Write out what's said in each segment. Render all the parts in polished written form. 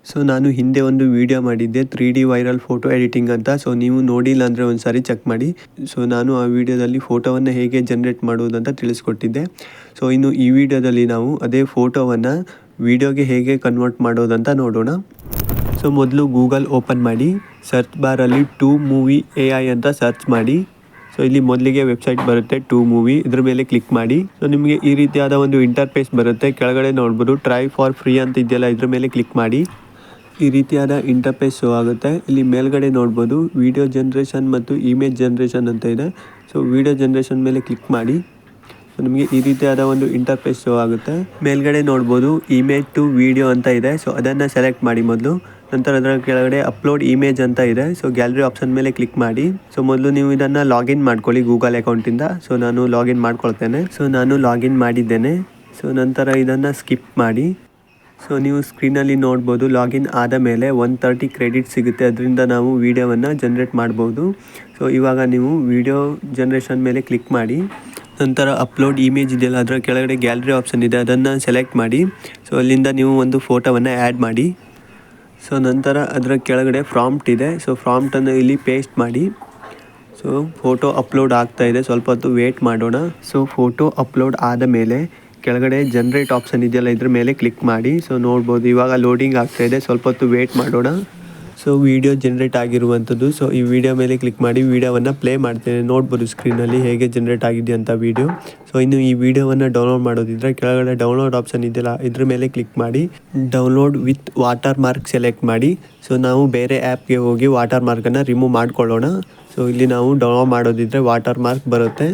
So ನಾನು ಹಿಂದೆ ಒಂದು ವಿಡಿಯೋ ಮಾಡಿದ್ದೆ 3D ವೈರಲ್ ಫೋಟೋ ಎಡಿಟಿಂಗ್ ಅಂತ. ಸೊ ನೀವು ನೋಡಿಲ್ಲ ಅಂದರೆ ಒಂದು ಸಾರಿ ಚೆಕ್ ಮಾಡಿ. ಸೊ ನಾನು ಆ ವಿಡಿಯೋದಲ್ಲಿ ಫೋಟೋವನ್ನು ಹೇಗೆ ಜನ್ರೇಟ್ ಮಾಡುವುದಂತ ತಿಳಿಸ್ಕೊಟ್ಟಿದ್ದೆ. ಸೊ ಇನ್ನು ಈ ವಿಡಿಯೋದಲ್ಲಿ ನಾವು ಅದೇ ಫೋಟೋವನ್ನು ವಿಡಿಯೋಗೆ ಹೇಗೆ ಕನ್ವರ್ಟ್ ಮಾಡೋದಂತ ನೋಡೋಣ. ಸೊ ಮೊದಲು ಗೂಗಲ್ ಓಪನ್ ಮಾಡಿ, ಸರ್ಚ್ ಬಾರಲ್ಲಿ 2movie AI ಅಂತ ಸರ್ಚ್ ಮಾಡಿ. ಸೊ ಇಲ್ಲಿ ಮೊದಲಿಗೆ ವೆಬ್ಸೈಟ್ ಬರುತ್ತೆ 2movie, ಇದ್ರ ಮೇಲೆ ಕ್ಲಿಕ್ ಮಾಡಿ. ಸೊ ನಿಮಗೆ ಈ ರೀತಿಯಾದ ಒಂದು ಇಂಟರ್ಫೇಸ್ ಬರುತ್ತೆ. ಕೆಳಗಡೆ ನೋಡ್ಬೋದು ಟ್ರೈ ಫಾರ್ ಫ್ರೀ ಅಂತ ಇದೆಯಲ್ಲ, ಇದ್ರ ಮೇಲೆ ಕ್ಲಿಕ್ ಮಾಡಿ. ಈ ರೀತಿಯಾದ ಇಂಟರ್ಫೇಸ್ ಶೋ ಆಗುತ್ತೆ. ಇಲ್ಲಿ ಮೇಲ್ಗಡೆ ನೋಡ್ಬೋದು ವಿಡಿಯೋ ಜನ್ರೇಷನ್ ಮತ್ತು ಇಮೇಜ್ ಜನ್ರೇಷನ್ ಅಂತ ಇದೆ. ಸೊ ವಿಡಿಯೋ ಜನ್ರೇಷನ್ ಮೇಲೆ ಕ್ಲಿಕ್ ಮಾಡಿ. ಸೊ ನಿಮಗೆ ಈ ರೀತಿಯಾದ ಒಂದು ಇಂಟರ್ಫೇಸ್ ಶೋ ಆಗುತ್ತೆ. ಮೇಲ್ಗಡೆ ನೋಡ್ಬೋದು ಇಮೇಜ್ ಟು ವಿಡಿಯೋ ಅಂತ ಇದೆ. ಸೊ ಅದನ್ನು ಸೆಲೆಕ್ಟ್ ಮಾಡಿ ಮೊದಲು. ನಂತರ ಅದರ ಕೆಳಗಡೆ ಅಪ್ಲೋಡ್ ಇಮೇಜ್ ಅಂತ ಇದೆ. ಸೊ ಗ್ಯಾಲರಿ ಆಪ್ಷನ್ ಮೇಲೆ ಕ್ಲಿಕ್ ಮಾಡಿ. ಸೊ ಮೊದಲು ನೀವು ಇದನ್ನು ಲಾಗಿನ್ ಮಾಡ್ಕೊಳ್ಳಿ ಗೂಗಲ್ ಅಕೌಂಟಿಂದ. ಸೊ ನಾನು ಲಾಗಿನ್ ಮಾಡ್ಕೊಳ್ತೇನೆ. ಸೊ ನಾನು ಲಾಗಿನ್ ಮಾಡಿದ್ದೇನೆ. ಸೊ ನಂತರ ಇದನ್ನು ಸ್ಕಿಪ್ ಮಾಡಿ. ಸೊ ನೀವು ಸ್ಕ್ರೀನಲ್ಲಿ ನೋಡ್ಬೋದು ಲಾಗಿನ್ ಆದ ಮೇಲೆ 130 ಕ್ರೆಡಿಟ್ ಸಿಗುತ್ತೆ. ಅದರಿಂದ ನಾವು ವಿಡಿಯೋವನ್ನು ಜನ್ರೇಟ್ ಮಾಡ್ಬೋದು. ಸೊ ಇವಾಗ ನೀವು ವಿಡಿಯೋ ಜನ್ರೇಷನ್ ಮೇಲೆ ಕ್ಲಿಕ್ ಮಾಡಿ. ನಂತರ ಅಪ್ಲೋಡ್ ಇಮೇಜ್ ಇದೆಯಲ್ಲ, ಅದರ ಕೆಳಗಡೆ ಗ್ಯಾಲರಿ ಆಪ್ಷನ್ ಇದೆ, ಅದನ್ನು ಸೆಲೆಕ್ಟ್ ಮಾಡಿ. ಸೊ ಅಲ್ಲಿಂದ ನೀವು ಒಂದು ಫೋಟೋವನ್ನು ಆ್ಯಡ್ ಮಾಡಿ. ಸೊ ನಂತರ ಅದರ ಕೆಳಗಡೆ ಪ್ರಾಂಪ್ಟ್ ಇದೆ. ಸೊ ಪ್ರಾಂಪ್ಟನ್ನು ಇಲ್ಲಿ ಪೇಸ್ಟ್ ಮಾಡಿ. ಸೊ ಫೋಟೋ ಅಪ್ಲೋಡ್ ಆಗ್ತಾ ಇದೆ, ಸ್ವಲ್ಪ ಹೊತ್ತು ವೇಟ್ ಮಾಡೋಣ. ಸೊ ಫೋಟೋ ಅಪ್ಲೋಡ್ ಆದ ಮೇಲೆ ಕೆಳಗಡೆ ಜನ್ರೇಟ್ ಆಪ್ಷನ್ ಇದೆಯಲ್ಲ, ಇದ್ರ ಮೇಲೆ ಕ್ಲಿಕ್ ಮಾಡಿ. ಸೊ ನೋಡ್ಬೋದು ಇವಾಗ ಲೋಡಿಂಗ್ ಆಗ್ತಾ ಇದೆ, ಸ್ವಲ್ಪ ಹೊತ್ತು ವೇಟ್ ಮಾಡೋಣ. ಸೊ ವಿಡಿಯೋ ಜನ್ರೇಟ್ ಆಗಿರುವಂಥದ್ದು. ಸೊ ಈ ವಿಡಿಯೋ ಮೇಲೆ ಕ್ಲಿಕ್ ಮಾಡಿ ವಿಡಿಯೋವನ್ನು ಪ್ಲೇ ಮಾಡ್ತೇನೆ. ನೋಡ್ಬೋದು ಸ್ಕ್ರೀನಲ್ಲಿ ಹೇಗೆ ಜನ್ರೇಟ್ ಆಗಿದೆ ಅಂತ ವಿಡಿಯೋ. ಸೊ ಇನ್ನು ಈ ವಿಡಿಯೋವನ್ನು ಡೌನ್ಲೋಡ್ ಮಾಡೋದಿದ್ರೆ ಕೆಳಗಡೆ ಡೌನ್ಲೋಡ್ ಆಪ್ಷನ್ ಇದೆಯಲ್ಲ, ಇದ್ರ ಮೇಲೆ ಕ್ಲಿಕ್ ಮಾಡಿ. Download with water mark select ಮಾಡಿ. ಸೊ ನಾವು ಬೇರೆ ಆ್ಯಪ್ಗೆ ಹೋಗಿ ವಾಟರ್ ಮಾರ್ಕನ್ನು ರಿಮೂವ್ ಮಾಡ್ಕೊಳ್ಳೋಣ. ಸೊ ಇಲ್ಲಿ ನಾವು ಡೌನ್ಲೋಡ್ ಮಾಡೋದಿದ್ರೆ ವಾಟರ್ ಮಾರ್ಕ್ ಬರುತ್ತೆ.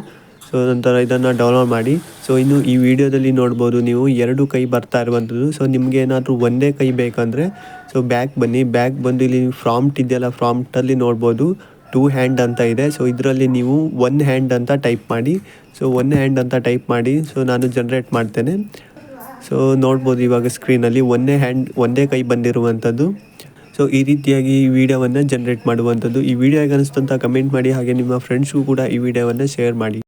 ಸೊ ನಂತರ ಇದನ್ನು ಡೌನ್ಲೋಡ್ ಮಾಡಿ. ಸೊ ಇನ್ನು ಈ ವಿಡಿಯೋದಲ್ಲಿ ನೋಡ್ಬೋದು ನೀವು 2 ಕೈ ಬರ್ತಾ ಇರುವಂಥದ್ದು. ಸೊ ನಿಮಗೆ ಏನಾದರೂ ಒಂದೇ ಕೈ ಬೇಕಂದರೆ ಸೊ ಬ್ಯಾಕ್ ಬನ್ನಿ. ಬ್ಯಾಕ್ ಬಂದು ಇಲ್ಲಿ ಪ್ರಾಂಪ್ಟ್ ಇದೆಯಲ್ಲ, ಪ್ರಾಂಪ್ಟಲ್ಲಿ ನೋಡ್ಬೋದು 2 ಹ್ಯಾಂಡ್ ಅಂತ ಇದೆ. ಸೊ ಇದರಲ್ಲಿ ನೀವು 1 ಹ್ಯಾಂಡ್ ಅಂತ ಟೈಪ್ ಮಾಡಿ. ಸೊ 1 ಹ್ಯಾಂಡ್ ಅಂತ ಟೈಪ್ ಮಾಡಿ. ಸೊ ನಾನು ಜನ್ರೇಟ್ ಮಾಡ್ತೇನೆ. ಸೊ ನೋಡ್ಬೋದು ಇವಾಗ ಸ್ಕ್ರೀನಲ್ಲಿ ಒಂದೇ ಕೈ ಬಂದಿರುವಂಥದ್ದು. ಸೊ ಈ ರೀತಿಯಾಗಿ ಈ ವಿಡಿಯೋವನ್ನು ಜನ್ರೇಟ್ ಮಾಡುವಂಥದ್ದು. ಈ ವಿಡಿಯೋ ಹೇಗೆ ಅನಿಸ್ತು ಅಂತ ಕಮೆಂಟ್ ಮಾಡಿ. ಹಾಗೆ ನಿಮ್ಮ ಫ್ರೆಂಡ್ಸ್ಗೂ ಕೂಡ ಈ ವಿಡಿಯೋವನ್ನು ಶೇರ್ ಮಾಡಿ.